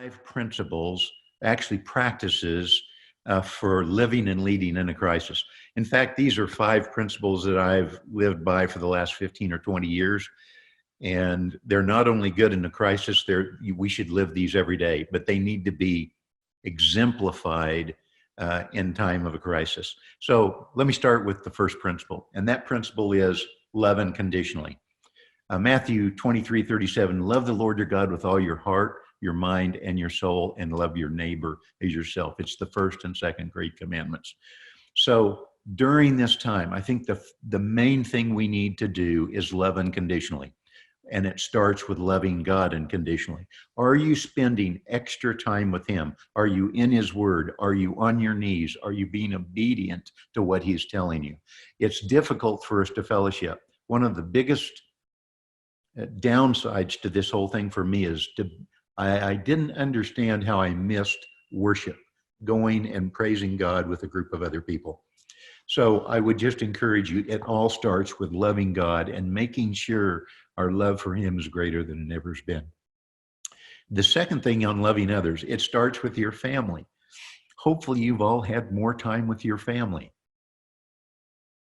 5 principles, actually practices for living and leading in a crisis. In fact, these are 5 principles that I've lived by for the last 15 or 20 years. And they're not only good in a crisis, we should live these every day, but they need to be exemplified in time of a crisis. So let me start with the first principle, and that principle is love unconditionally. Matthew 23:37, love the Lord your God with all your heart, your mind, and your soul, and love your neighbor as yourself. It's the first and second great commandments. So during this time, I think the main thing we need to do is love unconditionally. And it starts with loving God unconditionally. Are you spending extra time with him? Are you in his word? Are you on your knees? Are you being obedient to what he's telling you? It's difficult for us to fellowship. One of the biggest downsides to this whole thing for me is I didn't understand how I missed worship, going and praising God with a group of other people. So I would just encourage you, it all starts with loving God and making sure our love for him is greater than it ever's been. The second thing on loving others, it starts with your family. Hopefully you've all had more time with your family.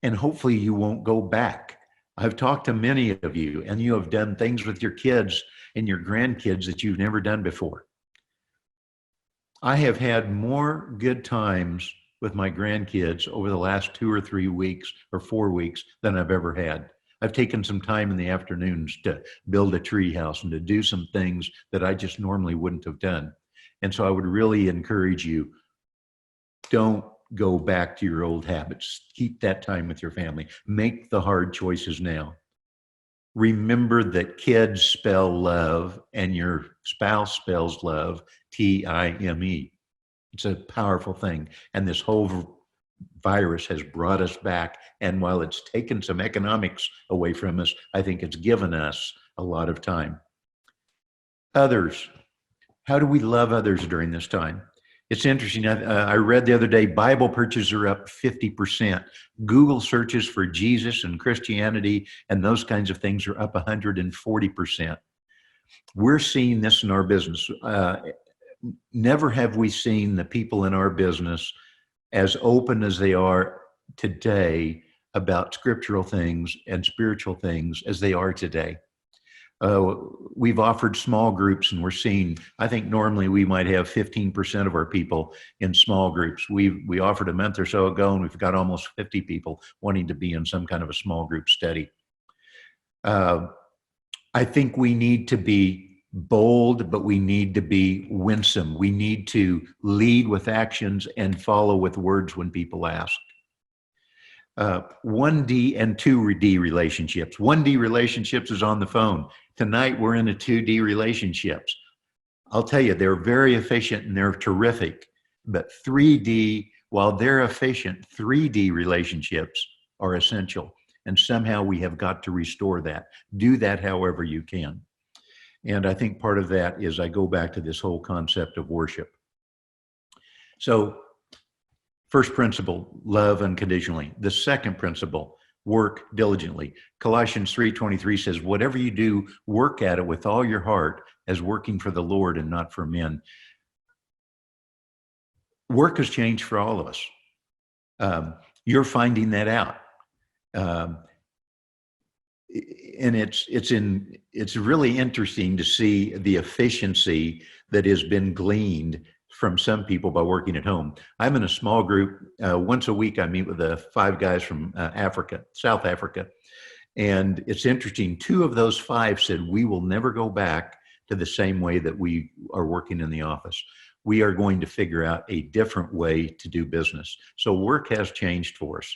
And hopefully you won't go back. I've talked to many of you, and you have done things with your kids and your grandkids that you've never done before. I have had more good times with my grandkids over the last 2 or 3 weeks or 4 weeks than I've ever had. I've taken some time in the afternoons to build a tree house and to do some things that I just normally wouldn't have done. And so I would really encourage you, don't go back to your old habits. Keep that time with your family. Make the hard choices now. Remember that kids spell love and your spouse spells love, T-I-M-E. It's a powerful thing. And this whole virus has brought us back. And while it's taken some economics away from us, I think it's given us a lot of time. Others. How do we love others during this time? It's interesting. I read the other day, Bible purchases are up 50%. Google searches for Jesus and Christianity and those kinds of things are up 140%. We're seeing this in our business. Never have we seen the people in our business as open as they are today about scriptural things and spiritual things as they are today. We've offered small groups and we're seeing, I think normally we might have 15% of our people in small groups. We offered a month or so ago and we've got almost 50 people wanting to be in some kind of a small group study. I think we need to be bold, but we need to be winsome. We need to lead with actions and follow with words when people ask. 1D and 2D relationships. 1D relationships is on the phone. Tonight we're in a 2D relationships. I'll tell you, they're very efficient and they're terrific. But 3D, while they're efficient, 3D relationships are essential. And somehow we have got to restore that. Do that however you can. And I think part of that is I go back to this whole concept of worship. So first principle, love unconditionally. The second principle, work diligently. Colossians 3:23 says, whatever you do, work at it with all your heart as working for the Lord and not for men. Work has changed for all of us. You're finding that out. And it's really interesting to see the efficiency that has been gleaned from some people by working at home. I'm in a small group. Once a week, I meet with 5 guys from Africa, South Africa. And it's interesting, 2 of those 5 said, we will never go back to the same way that we are working in the office. We are going to figure out a different way to do business. So work has changed for us.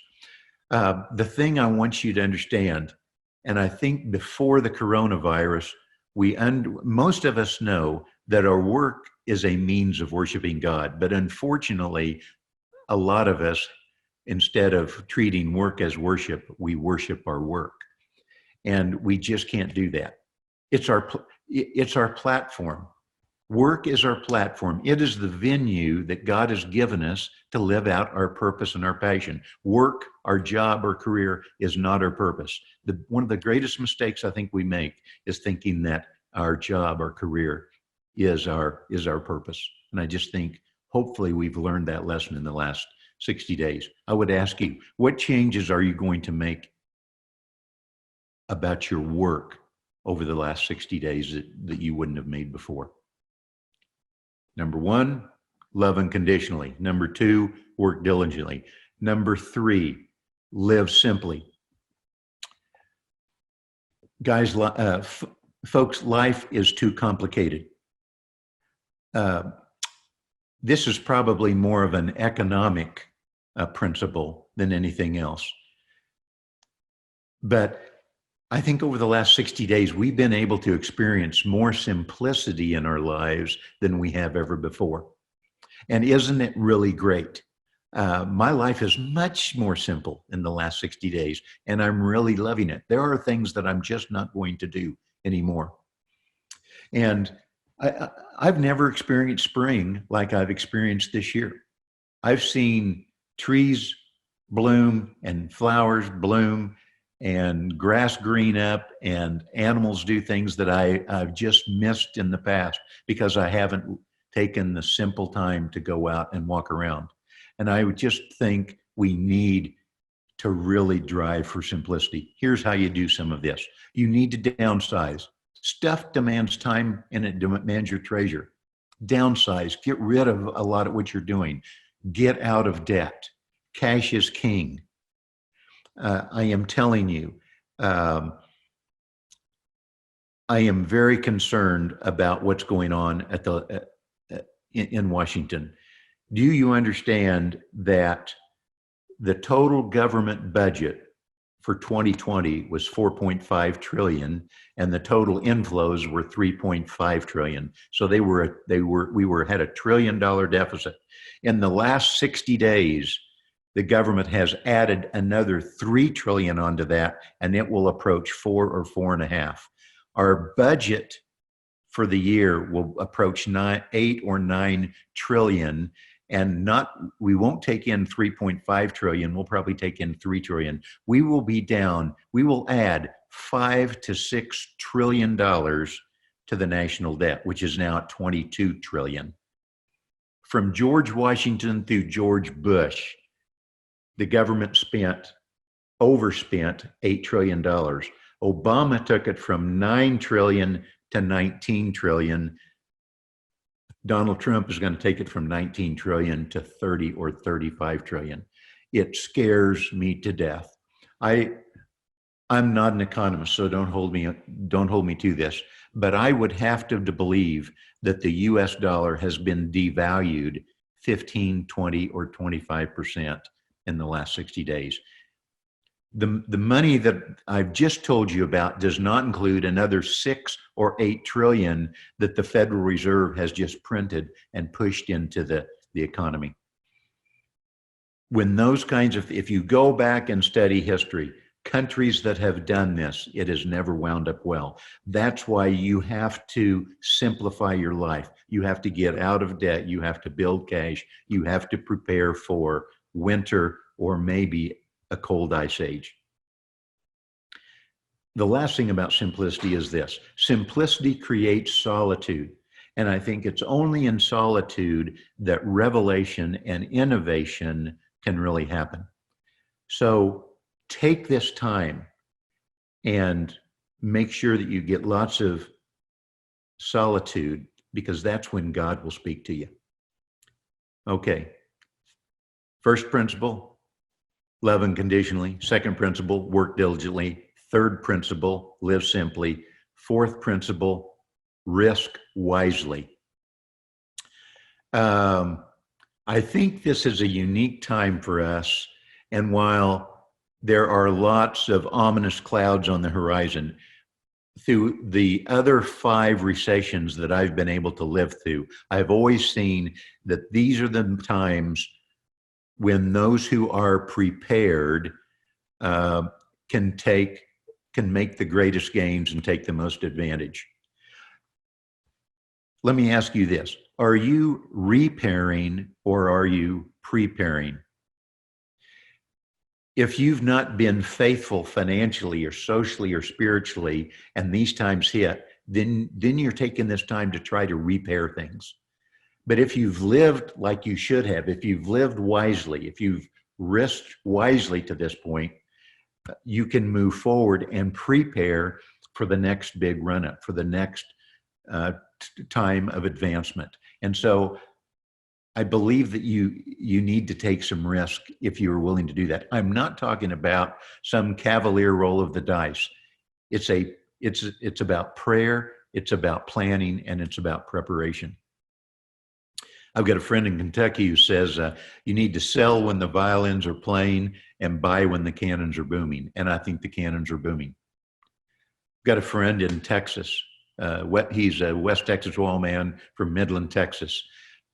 The thing I want you to understand, and I think before the coronavirus, most of us know that our work is a means of worshiping God. But unfortunately, a lot of us, instead of treating work as worship, we worship our work. And we just can't do that. It's our platform. Work is our platform. It is the venue that God has given us to live out our purpose and our passion. Work, our job, or career is not our purpose. One of the greatest mistakes I think we make is thinking that our job or career is our purpose. And I just think hopefully we've learned that lesson in the last 60 days. I would ask you, what changes are you going to make about your work over the last 60 days that you wouldn't have made before? Number one, love unconditionally. Number two, work diligently. Number three, live simply. Guys, folks, life is too complicated. This is probably more of an economic principle than anything else. But I think over the last 60 days, we've been able to experience more simplicity in our lives than we have ever before. And isn't it really great? My life is much more simple in the last 60 days, and I'm really loving it. There are things that I'm just not going to do anymore. And I've never experienced spring like I've experienced this year. I've seen trees bloom and flowers bloom and grass green up and animals do things that I've just missed in the past because I haven't taken the simple time to go out and walk around. And I would just think we need to really drive for simplicity. Here's how you do some of this. You need to downsize. Stuff demands time and it demands your treasure. Downsize, get rid of a lot of what you're doing. Get out of debt. Cash is king. I am telling you, I am very concerned about what's going on at in Washington. Do you understand that the total government budget for 2020 was 4.5 trillion and the total inflows were 3.5 trillion. So we had $1 trillion deficit. In the last 60 days, the government has added another 3 trillion onto that, and it will approach 4 or 4.5. Our budget for the year will approach 8 or 9 trillion. And we won't take in 3.5 trillion, we'll probably take in 3 trillion. We will add $5 to $6 trillion to the national debt, which is now at 22 trillion. From George Washington through George Bush, the government overspent $8 trillion. Obama took it from 9 trillion to 19 trillion. Donald Trump is going to take it from 19 trillion to 30 or 35 trillion. It scares me to death. I'm not an economist, so don't hold me to this, but I would have to believe that the US dollar has been devalued 15, 20, or 25% in the last 60 days. The money that I've just told you about does not include another 6 or 8 trillion that the Federal Reserve has just printed and pushed into the economy. When those kinds of, if you go back and study history, countries that have done this, it has never wound up well. That's why you have to simplify your life. You have to get out of debt. You have to build cash. You have to prepare for winter or maybe a cold ice age. The last thing about simplicity is this. Simplicity creates solitude. And I think it's only in solitude that revelation and innovation can really happen. So take this time and make sure that you get lots of solitude, because that's when God will speak to you. Okay. First principle, love unconditionally. Second principle, work diligently. Third principle, live simply. Fourth principle, risk wisely. I think this is a unique time for us. And while there are lots of ominous clouds on the horizon, through the other 5 recessions that I've been able to live through, I've always seen that these are the times when those who are prepared can make the greatest gains and take the most advantage. Let me ask you this. Are you repairing or are you preparing? If you've not been faithful financially or socially or spiritually, and these times hit, then you're taking this time to try to repair things. But if you've lived like you should have, if you've lived wisely, if you've risked wisely to this point, you can move forward and prepare for the next big run up, for the next time of advancement. And so I believe that you need to take some risk if you're willing to do that. I'm not talking about some cavalier roll of the dice. It's about prayer, it's about planning, and it's about preparation. I've got a friend in Kentucky who says you need to sell when the violins are playing and buy when the cannons are booming. And I think the cannons are booming. I've got a friend in Texas. He's a West Texas oil man from Midland, Texas.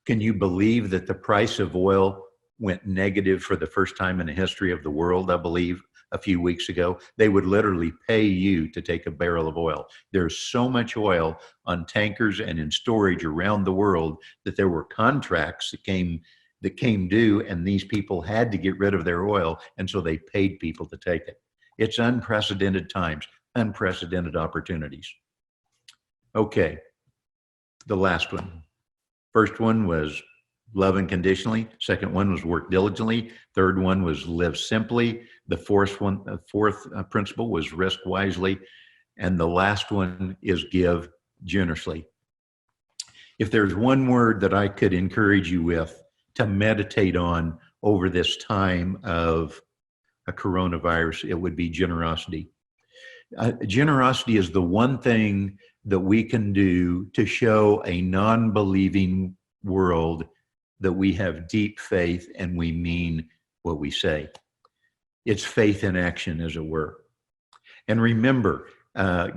Can you believe that the price of oil went negative for the first time in the history of the world, I believe, a few weeks ago? They would literally pay you to take a barrel of oil. There's so much oil on tankers and in storage around the world that there were contracts that came due, and these people had to get rid of their oil, and so they paid people to take it. It's unprecedented times, unprecedented opportunities. Okay, the last one. First one was love unconditionally. Second one was work diligently. Third one was live simply. The fourth principle was risk wisely. And the last one is give generously. If there's one word that I could encourage you with to meditate on over this time of a coronavirus, it would be generosity. Generosity is the one thing that we can do to show a non-believing world that we have deep faith and we mean what we say. It's faith in action, as it were. And remember,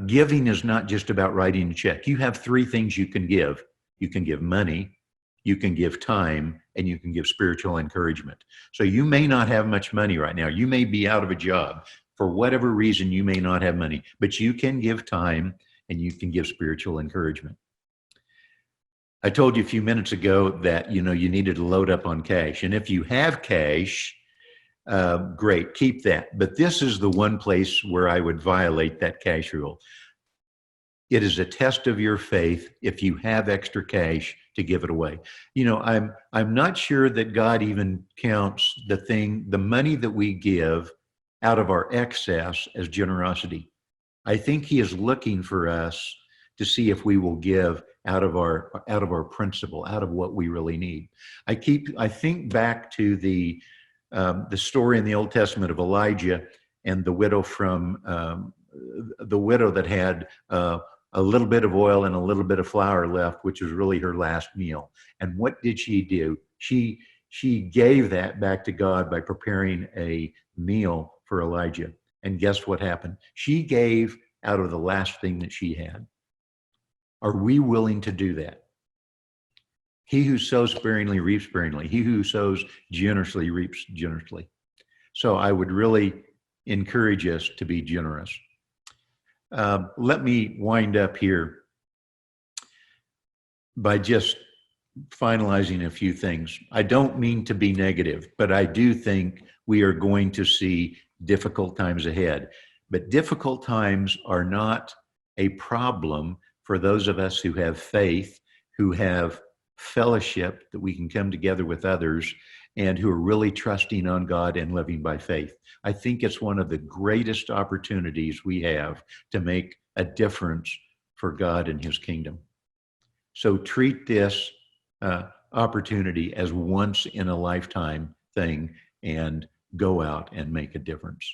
giving is not just about writing a check. You have three things you can give. You can give money, you can give time, and you can give spiritual encouragement. So you may not have much money right now. You may be out of a job. For whatever reason, you may not have money, but you can give time and you can give spiritual encouragement. I told you a few minutes ago that you needed to load up on cash. And if you have cash, great, keep that. But this is the one place where I would violate that cash rule. It is a test of your faith if you have extra cash to give it away. I'm not sure that God even counts the money that we give out of our excess as generosity. I think he is looking for us to see if we will give out of our principle, out of what we really need. I think back to the story in the Old Testament of Elijah and the widow that had a little bit of oil and a little bit of flour left, which was really her last meal. And what did she do? She gave that back to God by preparing a meal for Elijah. And guess what happened? She gave out of the last thing that she had. Are we willing to do that? He who sows sparingly reaps sparingly. He who sows generously reaps generously. So I would really encourage us to be generous. Let me wind up here by just finalizing a few things. I don't mean to be negative, but I do think we are going to see difficult times ahead. But difficult times are not a problem for those of us who have faith, who have fellowship, that we can come together with others, and who are really trusting on God and living by faith. I think it's one of the greatest opportunities we have to make a difference for God and his kingdom. So treat this opportunity as once in a lifetime thing and go out and make a difference.